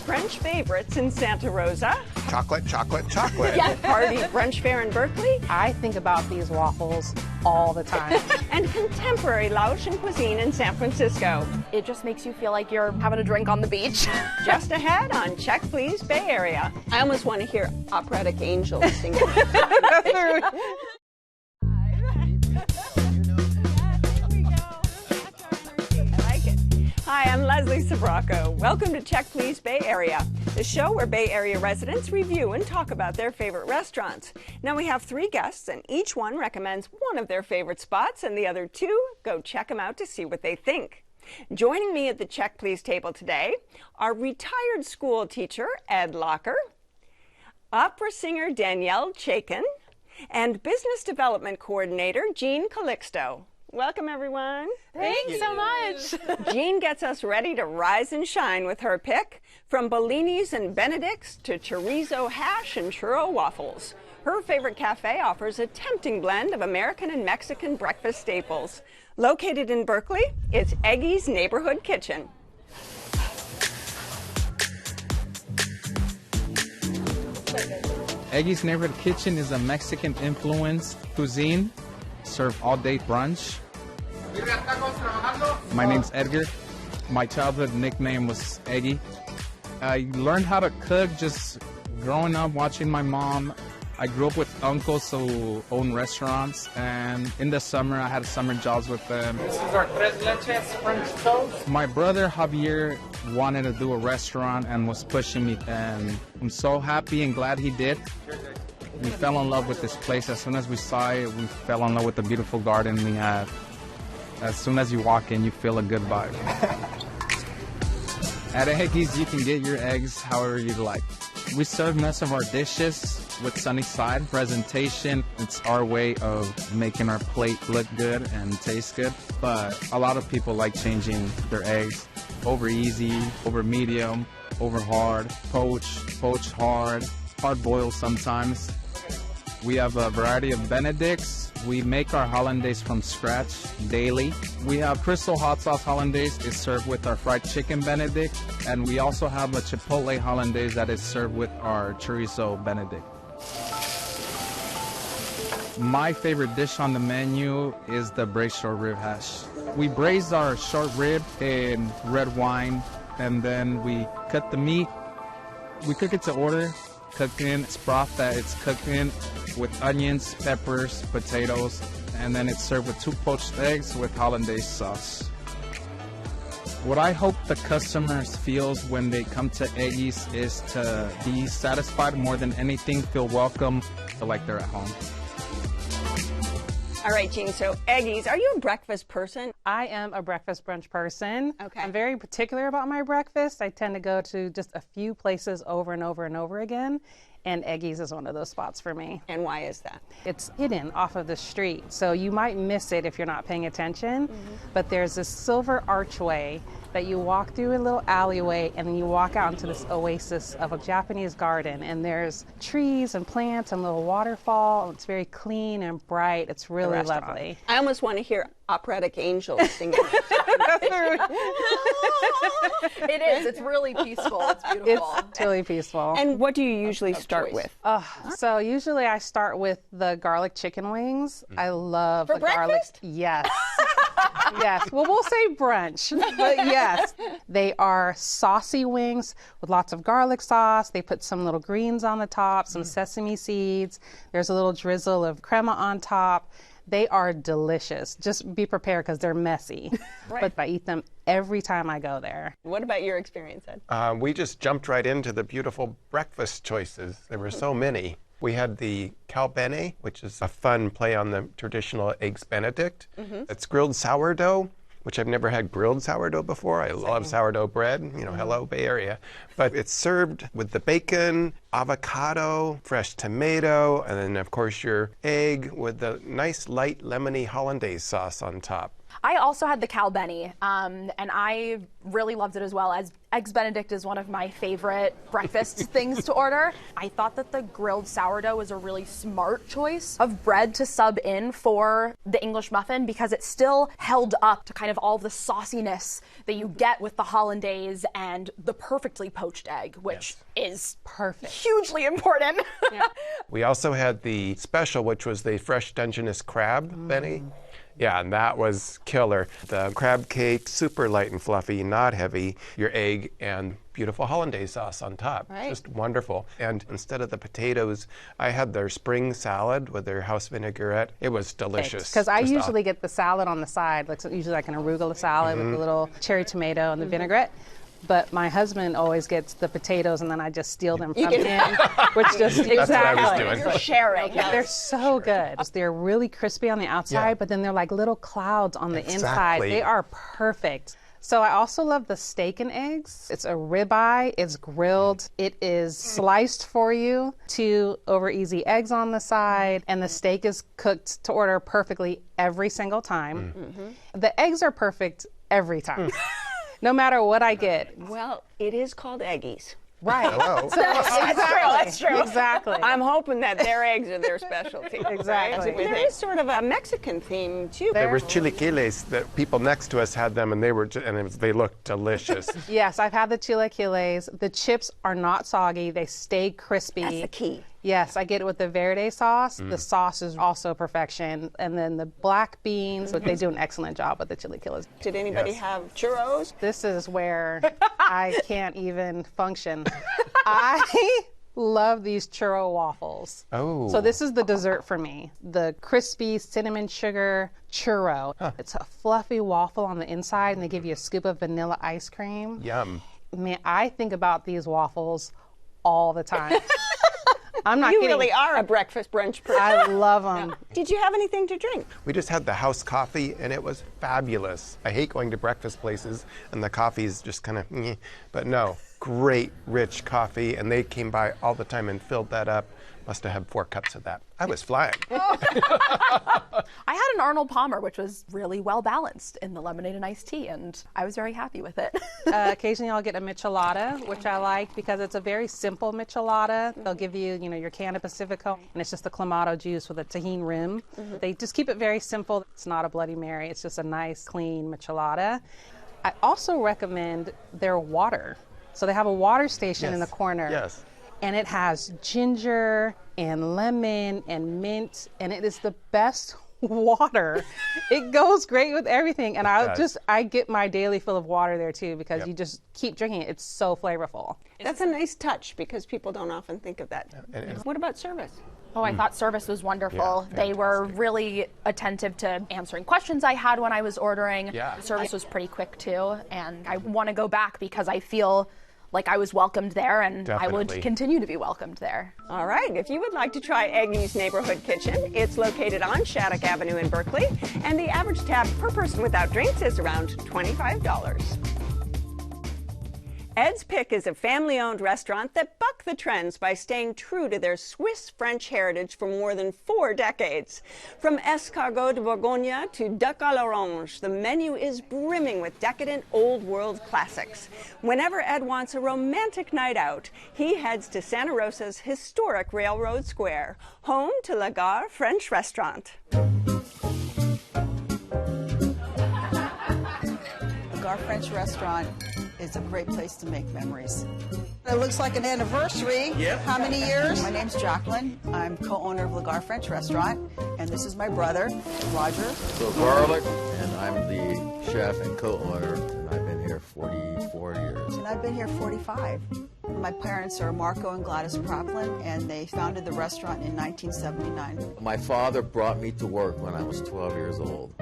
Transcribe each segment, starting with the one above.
Brunch favorites in Santa Rosa. Chocolate, chocolate, chocolate. Yeah, party brunch fair in Berkeley. I think about these waffles all the time. And contemporary Laotian cuisine in San Francisco. It just makes you feel like you're having a drink on the beach. Just ahead on Check Please Bay Area. I almost want to hear operatic angels singing. Hi, I'm Leslie Sabraco. Welcome to Check Please Bay Area, the show where Bay Area residents review and talk about their favorite restaurants. Now we have 3 guests, and each one recommends one of their favorite spots, and the other 2 go check them out to see what they think. Joining me at the Check Please table today are retired school teacher Ed Locker, opera singer Danielle Chaikin, and business development coordinator Jean Calixto. Welcome, everyone. Thanks so much. Jean gets us ready to rise and shine with her pick, from Bellinis and benedicts to chorizo hash and churro waffles. Her favorite cafe offers a tempting blend of American and Mexican breakfast staples. Located in Berkeley, it's Eggy's Neighborhood Kitchen. Eggy's Neighborhood Kitchen is a Mexican-influenced cuisine. Serve all-day brunch. My name's Edgar. My childhood nickname was Eggy. I learned how to cook just growing up watching my mom. I grew up with uncles who own restaurants, and in the summer I had summer jobs with them. This is our tres leches French toast. My brother Javier wanted to do a restaurant and was pushing me, and I'm so happy and glad he did. We fell in love with this place. As soon as we saw it, we fell in love with the beautiful garden we have. As soon as you walk in, you feel a good vibe. At Eggy's, you can get your eggs however you like. We serve most of our dishes with sunny side presentation. It's our way of making our plate look good and taste good. But a lot of people like changing their eggs over easy, over medium, over hard, poached hard, hard boiled sometimes. We have a variety of benedicts. We make our hollandaise from scratch daily. We have Crystal Hot Sauce hollandaise is served with our fried chicken benedict, and we also have a chipotle hollandaise that is served with our chorizo benedict. My favorite dish on the menu is the braised short rib hash. We braise our short rib in red wine, and then we cut the meat. We cook it to order. Cooked in, it's broth that it's cooked in with onions, peppers, potatoes, and then it's served with 2 poached eggs with hollandaise sauce. What I hope the customers feels when they come to Eggy's is to be satisfied more than anything, feel welcome, feel like they're at home. All right, Jean, so Eggy's, are you a breakfast person? I am a breakfast brunch person. Okay. I'm very particular about my breakfast. I tend to go to just a few places over and over and over again, and Eggy's is one of those spots for me. And why is that? It's hidden off of the street, so you might miss it if you're not paying attention, but there's this silver archway that you walk through a little alleyway, and then you walk out into this oasis of a Japanese garden, and there's trees and plants and a little waterfall. It's very clean and bright. It's really lovely. I almost want to hear operatic angels singing. It is. It's really peaceful. It's beautiful. It's really peaceful. And what do you usually start with? So usually I start with the garlic chicken wings. I love For the garlic. breakfast? Yes. Yes. Well, we'll say brunch, but yes. They are saucy wings with lots of garlic sauce. They put some little greens on the top, some sesame seeds. There's a little drizzle of crema on top. They are delicious. Just be prepared because they're messy. Right. But I eat them every time I go there. What about your experience, Ed? We just jumped right into the beautiful breakfast choices. There were so many. We had the calbene, which is a fun play on the traditional eggs benedict. It's grilled sourdough, which I've never had grilled sourdough before. I love sourdough bread, you know, hello, Bay Area. But it's served with the bacon, avocado, fresh tomato, and then, of course, your egg with the nice, light, lemony hollandaise sauce on top. I also had the Calbenny, and I really loved it as well. As Eggs Benedict is one of my favorite breakfast things to order. I thought that the grilled sourdough was a really smart choice of bread to sub in for the English muffin because it still held up to kind of all the sauciness that you get with the hollandaise and the perfectly poached egg, which is perfect, hugely important. Yeah. We also had the special, which was the fresh Dungeness crab Benny. Yeah, and that was killer. The crab cake, super light and fluffy, not heavy. Your egg and beautiful hollandaise sauce on top. Right. Just wonderful. And instead of the potatoes, I had their spring salad with their house vinaigrette. It was delicious. Because I usually get the salad on the side, like usually like an arugula salad with a little cherry tomato and the vinaigrette. But my husband always gets the potatoes, and then I just steal them from him, which just That's what I was doing. You're sharing. They're so good. They're really crispy on the outside, but then they're like little clouds on the inside. They are perfect. So I also love the steak and eggs. It's a ribeye, it's grilled, it is sliced for you, 2 over easy eggs on the side, and the steak is cooked to order perfectly every single time. The eggs are perfect every time. No matter what I get. Well, it is called Eggy's. Right. Hello. So, that's true. Exactly. I'm hoping that their eggs are their specialty. Exactly. Right? There is sort of a Mexican theme too. There were chilaquiles that people next to us had them, and they looked delicious. Yes, I've had the chilaquiles. The chips are not soggy. They stay crispy. That's the key. Yes, I get it with the verde sauce. The sauce is also perfection. And then the black beans, but they do an excellent job with the chilaquiles. Did anybody have churros? This is where I can't even function. I love these churro waffles. Oh. So this is the dessert for me. The crispy cinnamon sugar churro. It's a fluffy waffle on the inside, and they give you a scoop of vanilla ice cream. Yum. Man, I think about these waffles all the time. I'm not You kidding. really are a breakfast brunch person. I love them. Did you have anything to drink? We just had the house coffee, and it was fabulous. I hate going to breakfast places, and the coffee's just kind of, but no, great, rich coffee, and they came by all the time and filled that up. Must have had 4 cups of that. I was flying. I had an Arnold Palmer, which was really well balanced in the lemonade and iced tea, and I was very happy with it. Occasionally I'll get a michelada, which I like because it's a very simple michelada. They'll give you, your can of Pacifico, and it's just the clamato juice with a tahini rim. They just keep it very simple. It's not a Bloody Mary. It's just a nice, clean michelada. I also recommend their water. So they have a water station in the corner. Yes. And it has ginger and lemon and mint, and it is the best water. It goes great with everything, and I get my daily fill of water there too because you just keep drinking it. It's so flavorful. That's a nice touch because people don't often think of that. What about service? Oh, I thought service was wonderful. Yeah, they were really attentive to answering questions I had when I was ordering. Yeah. The service was pretty quick too, and I want to go back because I feel like I was welcomed there, and I would continue to be welcomed there. All right, if you would like to try Eggy's Neighborhood Kitchen, it's located on Shattuck Avenue in Berkeley, and the average tab per person without drinks is around $25. Ed's Pick is a family-owned restaurant that bucked the trends by staying true to their Swiss-French heritage for more than 4 decades. From escargot de Bourgogne to duck à l'orange, the menu is brimming with decadent old-world classics. Whenever Ed wants a romantic night out, he heads to Santa Rosa's historic Railroad Square, home to La Gare French Restaurant. Gare French Restaurant is a great place to make memories. It looks like an anniversary. Yep. How many years? My name's Jacqueline. I'm co-owner of Le Gare French Restaurant, and this is my brother, Roger. So garlic, and I'm the chef and co-owner, and I've been here 44 years. And I've been here 45. My parents are Marco and Gladys Praplin, and they founded the restaurant in 1979. My father brought me to work when I was 12 years old.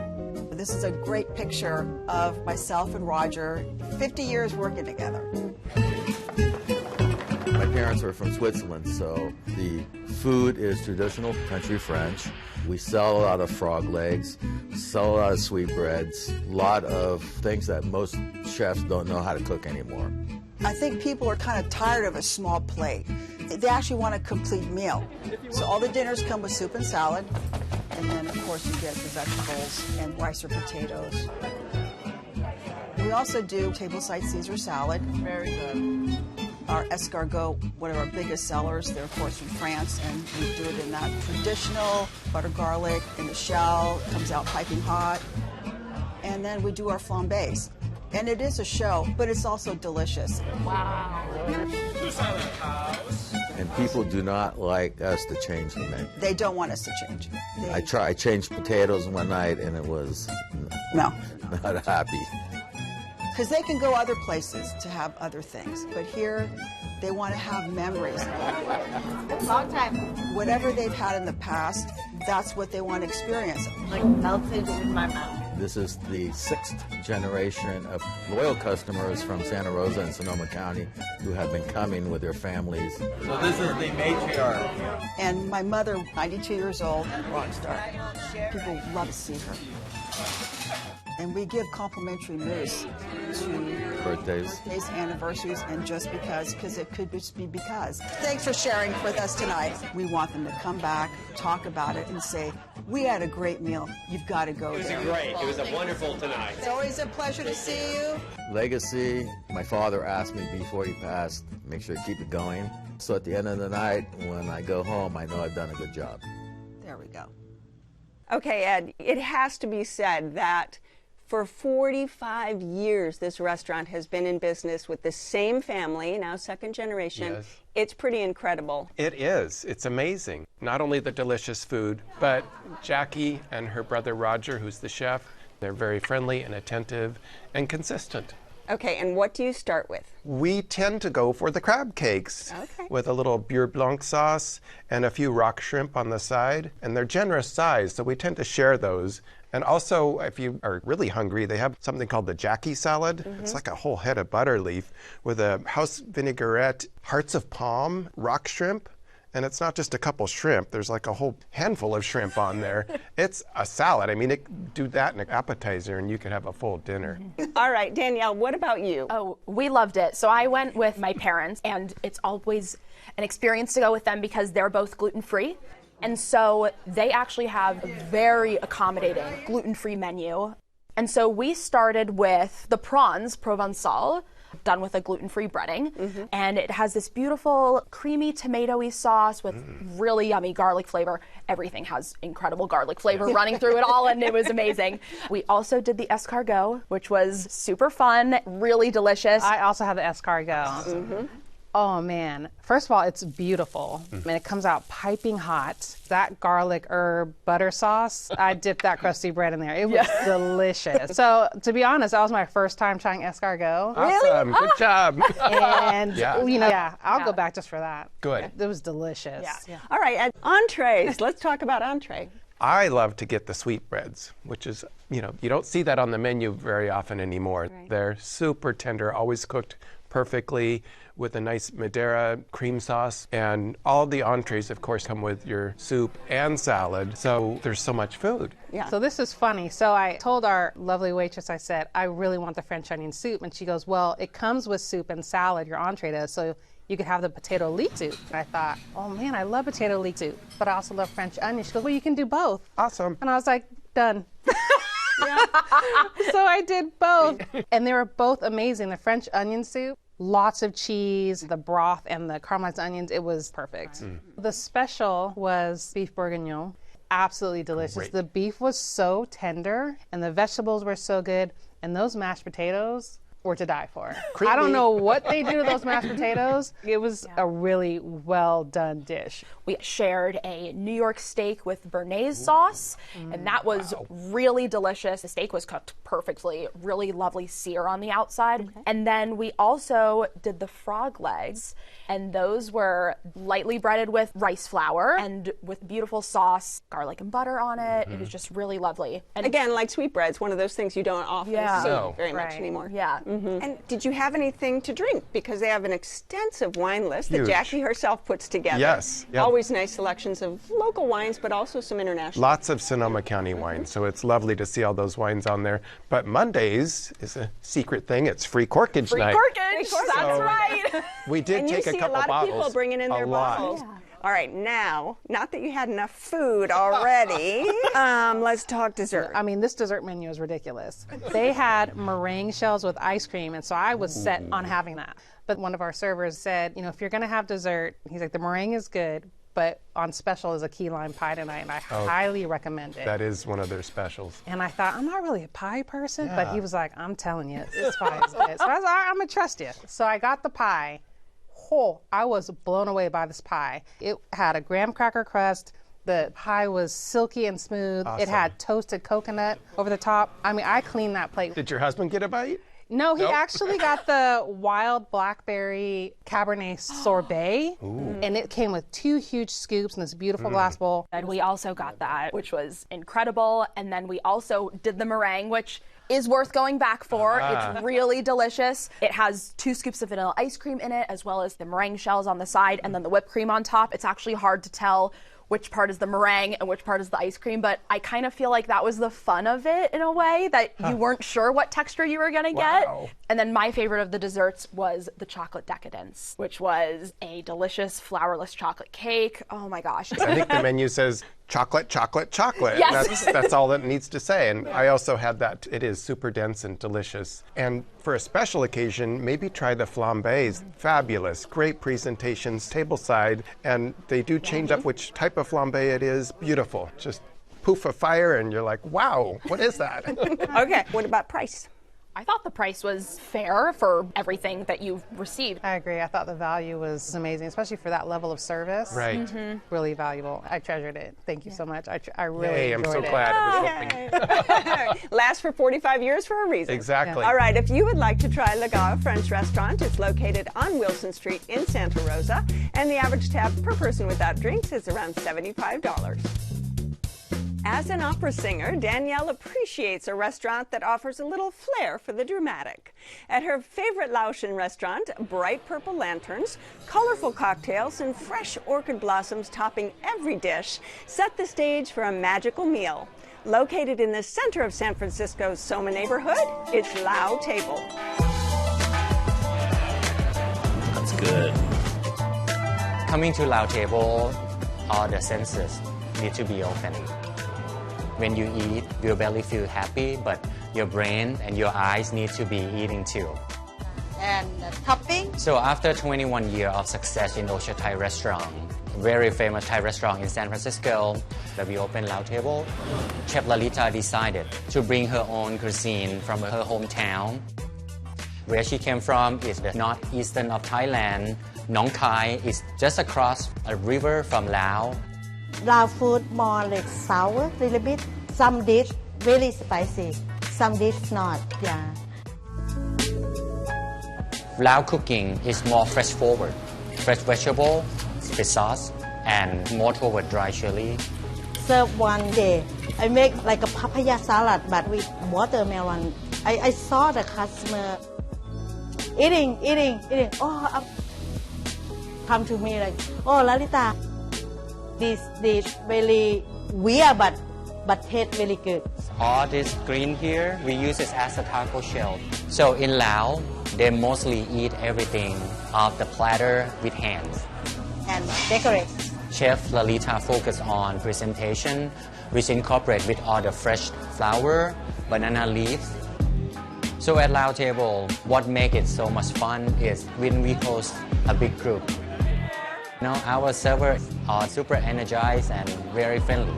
This is a great picture of myself and Roger, 50 years working together. My parents are from Switzerland, so the food is traditional country French. We sell a lot of frog legs, sell a lot of sweetbreads, a lot of things that most chefs don't know how to cook anymore. I think people are kind of tired of a small plate. They actually want a complete meal. So all the dinners come with soup and salad. And then, of course, you get the vegetables and rice or potatoes. We also do tableside Caesar salad. Very good. Our escargot, one of our biggest sellers, they're of course from France, and we do it in that traditional butter garlic in the shell, comes out piping hot. And then we do our flambés. And it is a show, but it's also delicious. Wow. And people do not like us to change the menu. They don't want us to change. I changed potatoes one night and it was No. not happy. Because they can go other places to have other things. But here, they want to have memories. Long time. Whatever they've had in the past, that's what they want to experience. Like melted in my mouth. This is the 6th generation of loyal customers from Santa Rosa and Sonoma County who have been coming with their families. So this is the matriarch. And my mother, 92 years old, rock star. People love to see her. And we give complimentary mousse to Birthdays. anniversaries, and just because it could just be because. Thanks for sharing with us tonight. We want them to come back, talk about it, and say, we had a great meal. You've got to go there. It was great. It was a wonderful tonight. It's always a pleasure to see you. Legacy, my father asked me before he passed, make sure to keep it going. So at the end of the night, when I go home, I know I've done a good job. There we go. Okay, Ed, it has to be said that for 45 years, this restaurant has been in business with the same family, now second generation. Yes. It's pretty incredible. It is. It's amazing. Not only the delicious food, but Jackie and her brother Roger, who's the chef, they're very friendly and attentive and consistent. Okay, and what do you start with? We tend to go for the crab cakes with a little beurre blanc sauce and a few rock shrimp on the side. And they're generous size, so we tend to share those. And also, if you are really hungry, they have something called the Jackie salad. It's like a whole head of butter leaf with a house vinaigrette, hearts of palm, rock shrimp. And it's not just a couple shrimp. There's like a whole handful of shrimp on there. It's a salad. I mean, do that in an appetizer and you could have a full dinner. All right, Danielle, what about you? Oh, we loved it. So I went with my parents, and it's always an experience to go with them because they're both gluten-free. And so they actually have a very accommodating gluten-free menu. And so we started with the prawns Provençal, done with a gluten-free breading. And it has this beautiful creamy tomatoey sauce with really yummy garlic flavor. Everything has incredible garlic flavor running through it all, and it was amazing. We also did the escargot, which was super fun, really delicious. I also have the escargot. Oh man, first of all, it's beautiful. And it comes out piping hot. That garlic herb butter sauce, I dipped that crusty bread in there. It was delicious. So to be honest, that was my first time trying escargot. Awesome, good job. And I'll go back just for that. Good. It was delicious. All right, Ed, entrees. Let's talk about entree. I love to get the sweetbreads, which is, you don't see that on the menu very often anymore. They're super tender, always cooked perfectly with a nice Madeira cream sauce. And all the entrees, of course, come with your soup and salad. So there's so much food. So this is funny. So I told our lovely waitress, I said, I really want the French onion soup. And she goes, well, it comes with soup and salad, your entree does. So you could have the potato leek soup. And I thought, oh man, I love potato leek soup, but I also love French onion. She goes, well, you can do both. Awesome. And I was like, done. So I did both. And they were both amazing. The French onion soup, lots of cheese, the broth and the caramelized onions, it was perfect. The special was beef bourguignon. Absolutely delicious. Great. The beef was so tender and the vegetables were so good, and those mashed potatoes were to die for. I don't know what they do to those mashed potatoes. It was a really well done dish. We shared a New York steak with béarnaise sauce, and that was really delicious. The steak was cooked perfectly, really lovely sear on the outside. And then we also did the frog legs, and those were lightly breaded with rice flour and with beautiful sauce, garlic and butter on it. It was just really lovely. And Again, like sweetbreads, one of those things you don't often see No. very much anymore. yeah. And did you have anything to drink? Because they have an extensive wine list that Huge. Jackie herself puts together. Yes. Yep. Always nice selections of local wines, but also some international. Lots of Sonoma County wines, so it's lovely to see all those wines on there. But Mondays is a secret thing. It's free corkage night. Corkage, that's right. We did And you take see a couple a lot bottles. of people bringing in their a lot. bottles. All right, now, not that you had enough food already, let's talk dessert. I mean, this dessert menu is ridiculous. They had meringue shells with ice cream, and so I was set on having that. But one of our servers said, you know, if you're going to have dessert, he's like, the meringue is good, but on special is a key lime pie tonight, and I highly recommend it. That is one of their specials. And I thought, I'm not really a pie person, but he was like, I'm telling you, this pie is good. So I was like, I'm going to trust you. So I got the pie. Oh, I was blown away by this pie. It had a graham cracker crust. The pie was silky and smooth. Awesome. It had toasted coconut over the top. I mean, I cleaned that plate. Did your husband get a bite? No, he Nope. actually got the wild blackberry Cabernet sorbet, and it came with 2 huge scoops in this beautiful glass bowl. And we also got that, which was incredible. And then we also did the meringue, which is worth going back for. It's really delicious. It has 2 scoops of vanilla ice cream in it, as well as the meringue shells on the side and then the whipped cream on top. It's actually hard to tell which part is the meringue and which part is the ice cream, but I kind of feel like that was the fun of it in a way, that you weren't sure what texture you were gonna get. And then my favorite of the desserts was the chocolate decadence, which was a delicious flourless chocolate cake. Oh my gosh. I think the menu says chocolate, chocolate, chocolate. Yes. That's all it needs to say. And I also had that. It is super dense and delicious. And for a special occasion, maybe try the flambés. Fabulous, great presentations, tableside, and they do change up which type of flambé it is. Beautiful. Just poof of fire, and you're like, wow, what is that? Okay, what about price? I thought the price was fair for everything that you've received. I agree. I thought the value was amazing, especially for that level of service. Right. Really valuable. I treasured it. Thank you so much. I really Hey, I'm enjoyed so it. glad it was opening. Lasts for 45 years for a reason. Exactly. All right, if you would like to try Gare French Restaurant, it's located on Wilson Street in Santa Rosa, and the average tab per person without drinks is around $75. As an opera singer, Danielle appreciates a restaurant that offers a little flair for the dramatic. At her favorite Laotian restaurant, bright purple lanterns, colorful cocktails, and fresh orchid blossoms topping every dish set the stage for a magical meal. Located in the center of San Francisco's Soma neighborhood, it's Lao Table. That's good. Coming to Lao Table, all the senses need to be open. When you eat, your belly feels happy, but your brain and your eyes need to be eating too. And topping. So after 21 years of success in Ocean Thai restaurant, very famous Thai restaurant in San Francisco, that we opened Lao Table, Chef Lalita decided to bring her own cuisine from her hometown. Where she came from is the northeastern of Thailand. Nong Khai is just across a river from Laos. Lao food more like sour, little bit. Some dish really spicy. Some dish not. Yeah. Lao cooking is more fresh forward. Fresh vegetable, fish sauce, and more toward dry chili. Serve one day. I make like a papaya salad but with watermelon. I saw the customer eating. Oh, come to me like, oh, Lalita, this dish very weird but tastes very good. All this green here, we use it as a taco shell. So in Laos, they mostly eat everything off the platter with hands. And decorate. Chef Lalita focus on presentation, which incorporate with all the fresh flower, banana leaves. So at Lao Table, what makes it so much fun is when we host a big group. Our servers are super energized and very friendly.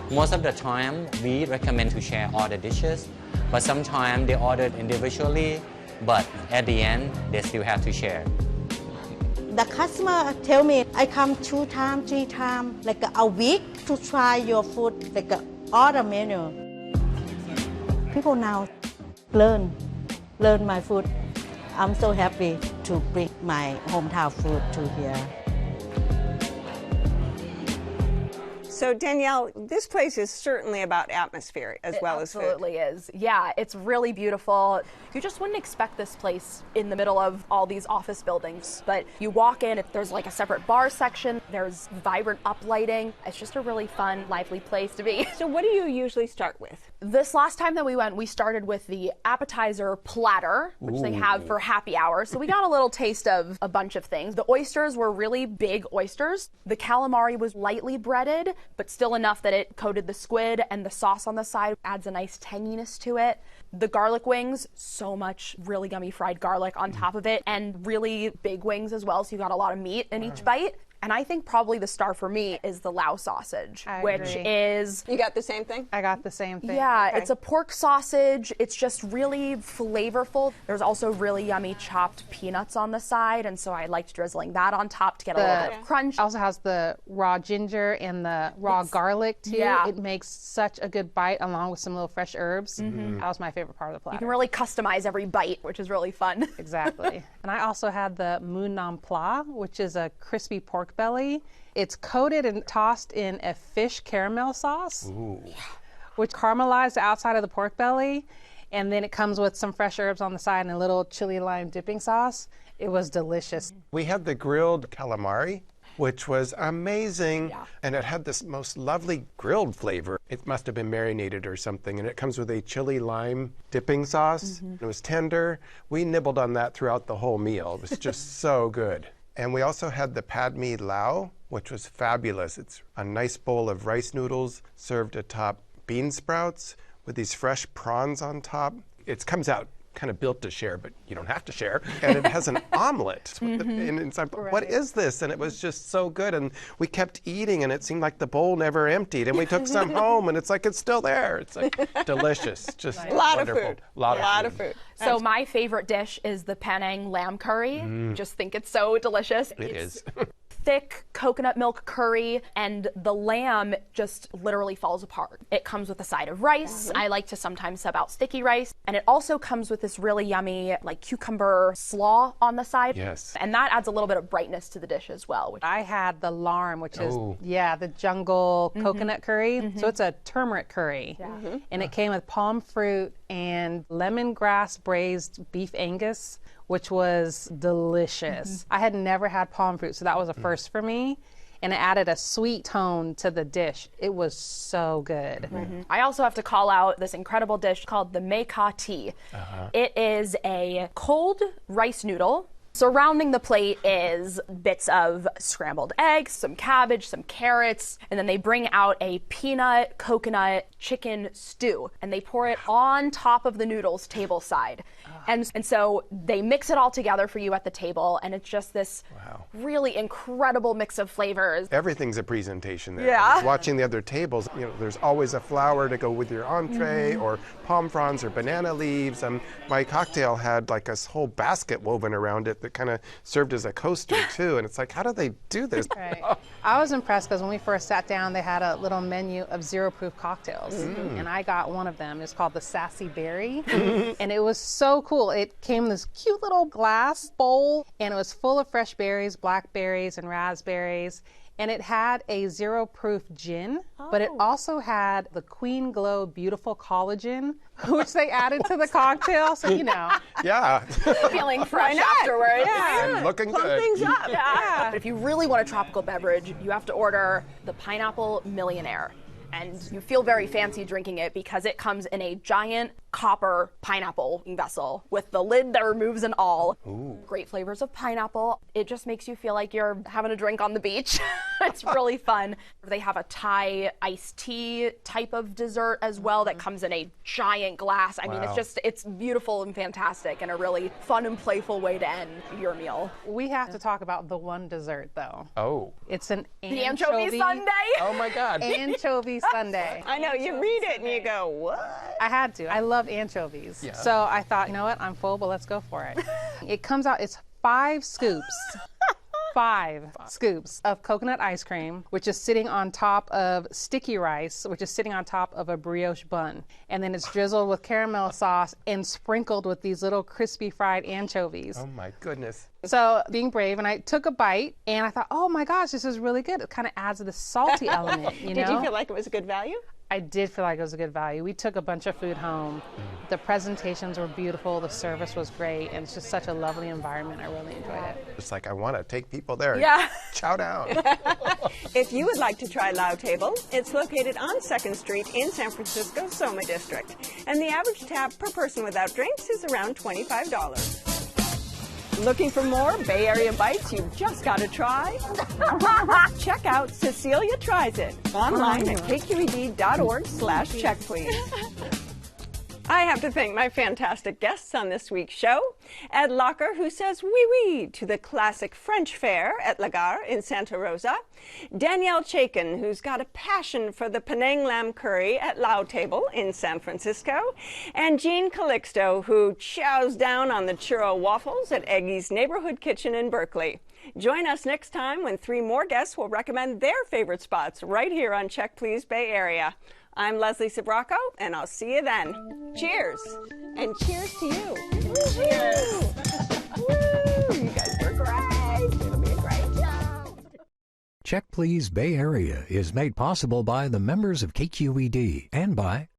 Most of the time, we recommend to share all the dishes, but sometimes they order individually, but at the end, they still have to share. The customer tell me, I come 2 times, 3 times, like a week to try your food, like all the menu. People now learn my food. I'm so happy to bring my hometown food to here. So Danielle, this place is certainly about atmosphere as well as food. It absolutely is. Yeah, it's really beautiful. You just wouldn't expect this place in the middle of all these office buildings, but you walk in, there's like a separate bar section, there's vibrant uplighting. It's just a really fun, lively place to be. So what do you usually start with? This last time that we went, we started with the appetizer platter, which they have for happy hour. So we got a little taste of a bunch of things. The oysters were really big oysters. The calamari was lightly breaded, but still enough that it coated the squid, and the sauce on the side adds a nice tanginess to it. The garlic wings, so much really yummy fried garlic on top of it, and really big wings as well, so you got a lot of meat in each bite. And I think probably the star for me is the Lao sausage, which is... You got the same thing? I got the same thing. Yeah, it's a pork sausage. It's just really flavorful. There's also really yummy chopped peanuts on the side, and so I liked drizzling that on top to get a little bit of crunch. It also has the raw ginger and the raw garlic, too. Yeah. It makes such a good bite along with some little fresh herbs. That was my favorite part of the platter. You can really customize every bite, which is really fun. Exactly. And I also had the mu nam pla, which is a crispy pork belly. It's coated and tossed in a fish caramel sauce, which caramelized the outside of the pork belly, and then it comes with some fresh herbs on the side and a little chili lime dipping sauce. It was delicious. We had the grilled calamari, which was amazing, and it had this most lovely grilled flavor. It must have been marinated or something, and it comes with a chili lime dipping sauce. It was tender. We nibbled on that throughout the whole meal. It was just so good. And we also had the pad mi lao, which was fabulous. It's a nice bowl of rice noodles served atop bean sprouts with these fresh prawns on top. It comes out kind of built to share, but you don't have to share. And it has an omelet inside. What is this? And it was just so good. And we kept eating, and it seemed like the bowl never emptied. And we took some home, and it's like it's still there. It's like delicious. Just A lot wonderful. of food. A lot of food. So my favorite dish is the panang lamb curry. Just think it's so delicious. It is. Thick coconut milk curry, and the lamb just literally falls apart. It comes with a side of rice. I like to sometimes sub out sticky rice, and it also comes with this really yummy like cucumber slaw on the side. Yes. And that adds a little bit of brightness to the dish as well. I had the larm, which is, the jungle coconut curry. So it's a turmeric curry. And it came with palm fruit and lemongrass braised beef Angus, which was delicious. I had never had palm fruit, so that was a first for me. And it added a sweet tone to the dish. It was so good. I also have to call out this incredible dish called the Barcote. It is a cold rice noodle. Surrounding the plate is bits of scrambled eggs, some cabbage, some carrots, and then they bring out a peanut coconut chicken stew, and they pour it on top of the noodles table side. And so they mix it all together for you at the table, and it's just this really incredible mix of flavors. Everything's a presentation there. Yeah. I was watching the other tables, there's always a flower to go with your entree, or palm fronds or banana leaves. My cocktail had like a whole basket woven around it that kind of served as a coaster too. And it's like, how do they do this? I was impressed because when we first sat down, they had a little menu of zero-proof cocktails. And I got one of them. It's called the Sassy Berry. And it was so cool. It came in this cute little glass bowl, and it was full of fresh berries, blackberries and raspberries. And it had a zero-proof gin, but it also had the Queen Glow Beautiful Collagen, which they added to the cocktail. So, Yeah. Feeling fresh afterwards. And looking good. Things up. But if you really want a tropical beverage, you have to order the Pineapple Millionaire. And you feel very fancy drinking it because it comes in a giant copper pineapple vessel with the lid that removes and all. Great flavors of pineapple. It just makes you feel like you're having a drink on the beach. It's really fun. They have a Thai iced tea type of dessert as well that comes in a giant glass. I mean, it's beautiful and fantastic, and a really fun and playful way to end your meal. We have to talk about the one dessert, though. Oh. It's an The anchovy sundae. Oh my God. Anchovy sundae. I know, you read it and you go, what? I had to. I love anchovies. Yeah. So I thought, you know what? I'm full, but let's go for it. It comes out, it's 5 scoops 5 scoops of coconut ice cream, which is sitting on top of sticky rice, which is sitting on top of a brioche bun. And then it's drizzled with caramel sauce and sprinkled with these little crispy fried anchovies. Oh my goodness. So being brave, and I took a bite, and I thought, oh my gosh, this is really good. It kind of adds this salty element, you know? Did you feel like it was a good value? I did feel like it was a good value. We took a bunch of food home. The presentations were beautiful. The service was great. And it's just such a lovely environment. I really enjoyed it. It's like I want to take people there. Yeah. Chow down. If you would like to try Lao Table, it's located on 2nd Street in San Francisco's Soma District. And the average tab per person without drinks is around $25. Looking for more Bay Area bites you've just got to try? Check out Cecilia Tries It online at kqed.org/check, please. I have to thank my fantastic guests on this week's show. Ed Locker, who says oui oui to the classic French fare at Gare in Santa Rosa. Danielle Chaikin, who's got a passion for the panang lamb curry at Lao Table in San Francisco. And Jean Calixto, who chows down on the churro waffles at Eggy's neighborhood kitchen in Berkeley. Join us next time when 3 more guests will recommend their favorite spots right here on Check Please Bay Area. I'm Leslie Sbrocco, and I'll see you then. Cheers! And cheers to you. Cheers! Woo! You guys were great. It'll be a great job. Check Please Bay Area is made possible by the members of KQED and by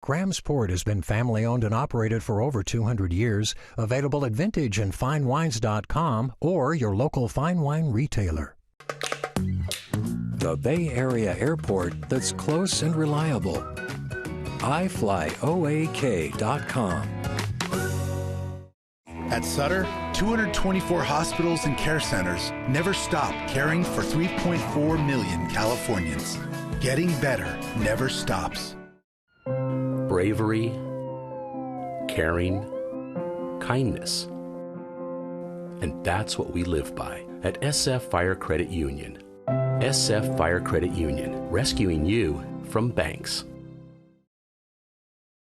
Graham's Port has been family-owned and operated for over 200 years. Available at vintageandfinewines.com or your local fine wine retailer. The Bay Area airport that's close and reliable. iFlyOAK.com. At Sutter, 224 hospitals and care centers never stop caring for 3.4 million Californians. Getting better never stops. Bravery, caring, kindness. And that's what we live by at SF Fire Credit Union. SF Fire Credit Union, rescuing you from banks.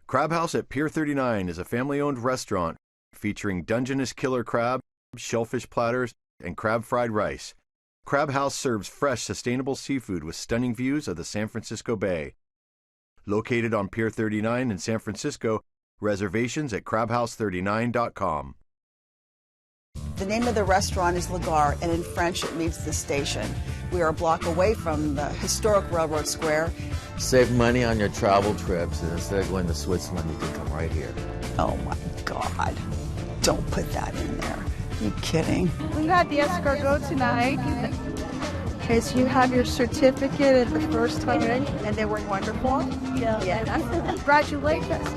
Crab House at Pier 39 is a family-owned restaurant featuring Dungeness killer crab, shellfish platters, and crab fried rice. Crab House serves fresh, sustainable seafood with stunning views of the San Francisco Bay. Located on Pier 39 in San Francisco, reservations at crabhouse39.com. The name of the restaurant is Gare, and in French it means the station. We are a block away from the historic Railroad Square. Save money on your travel trips, and instead of going to Switzerland, you can come right here. Oh my God. Don't put that in there. Are you kidding? We got the escargot tonight. Okay, so you have your certificate at the first time, and they were wonderful? Yeah. Congratulations.